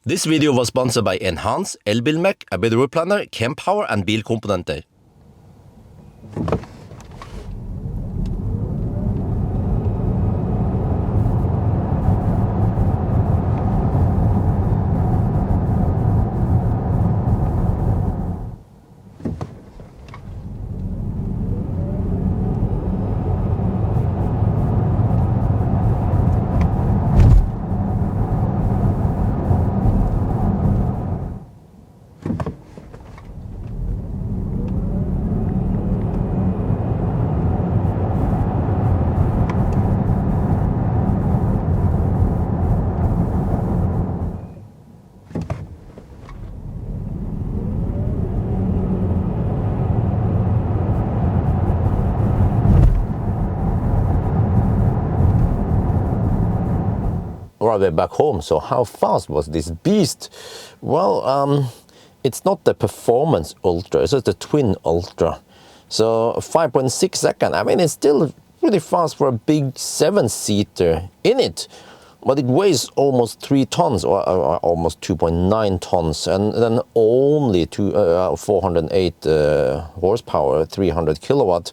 This video was sponsored by Enhance, Elbilmek, ABRP Planner, Kempower and bilkomponenter. We're back home. So how fast was this beast? Well, it's not the Performance Ultra, it's just the Twin Ultra. So 5.6 seconds. I mean, it's still pretty fast for a big 7-seater in it, but it weighs almost 3 tons or almost 2.9 tons, and then only 408 horsepower, 300 kilowatt.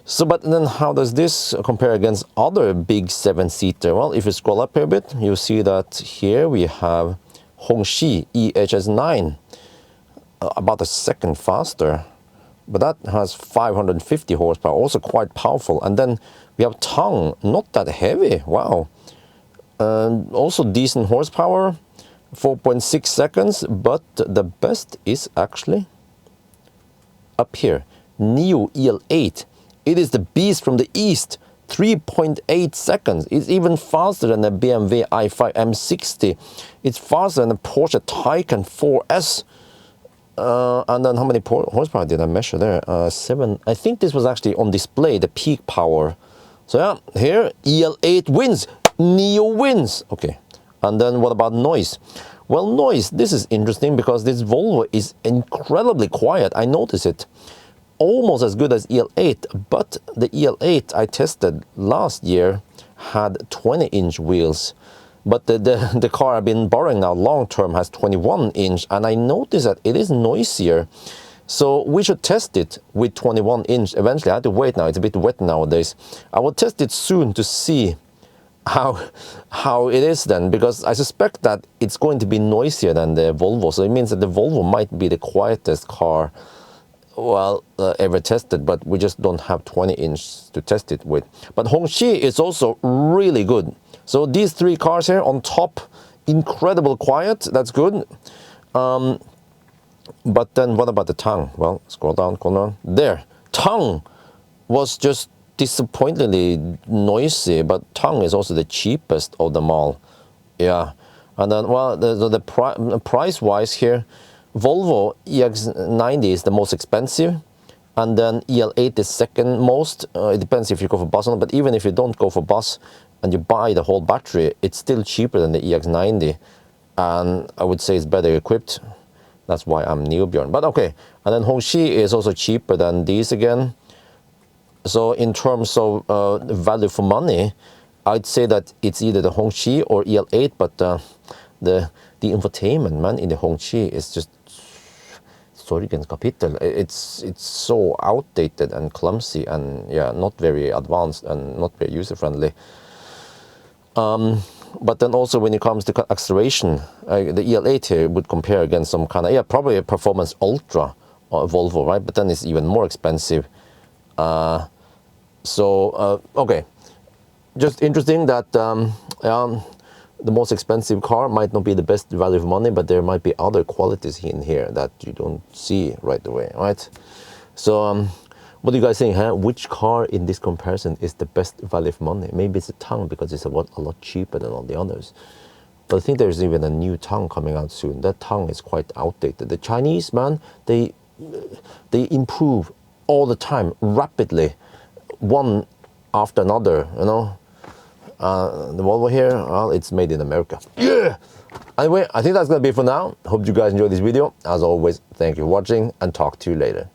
So, but then how does this compare against other big 7-seater? Well, if you scroll up here a bit, you'll see that here we have Hongqi EX90, about a second faster, but that has 550 horsepower, also quite powerful. And then we have Tang, not that heavy, wow. Also decent horsepower, 4.6 seconds, but the best is actually up here, NIO EL8. It is the beast from the east, 3.8 seconds. It's even faster than the BMW i5 M60. It's faster than the Porsche Taycan 4S. And then how many horsepower did I measure there? 7. I think this was actually on display, the peak power. So yeah, here EL8 wins, NIO wins. Okay, and then what about noise? Well, noise, this is interesting because this Volvo is incredibly quiet. I notice it. Almost as good as EL8, but the EL8 I tested last year had 20-inch wheels, but the car I've been borrowing now long term has 21-inch, and I noticed that it is noisier. So we should test it with 21-inch eventually. I have to wait now, it's a bit wet nowadays. I will test it soon to see how it is then, because I suspect that it's going to be noisier than the Volvo. So it means that the Volvo might be the quietest car ever tested, but we just don't have 20-inch to test it with. But Hongqi is also really good. So these 3 cars here on top, incredible quiet, that's good. But then what about the Tang? Well, scroll down, there. Tang was just disappointingly noisy, but Tang is also the cheapest of them all. Yeah, and then, well, the price-wise here, Volvo EX90 is the most expensive, and then EL8 is second most. It depends if you go for bus or not, but even if you don't go for bus and you buy the whole battery, it's still cheaper than the EX90, and I would say it's better equipped. That's why I'm Bjorn. But okay, and then Hongqi is also cheaper than these again. So in terms of value for money, I'd say that it's either the Hongqi or EL8, but the infotainment, man, in the Hongqi is just Sorgens Kapitel. It's so outdated and clumsy, and yeah, not very advanced and not very user friendly. But then also when it comes to acceleration, the EL8 here would compare against some kind of, probably a Performance Ultra or Volvo, right? But then it's even more expensive. Okay, just interesting that the most expensive car might not be the best value for money, but there might be other qualities in here that you don't see right away, right? So what do you guys think, huh? Which car in this comparison is the best value for money? Maybe it's a Tang because it's a lot cheaper than all the others. But I think there's even a new Tang coming out soon. That Tang is quite outdated. The Chinese, man, they improve all the time, rapidly, one after another, you know. The Volvo here, well, it's made in America. Yeah! Anyway, I think that's gonna be it for now. Hope you guys enjoyed this video. As always, thank you for watching, and talk to you later.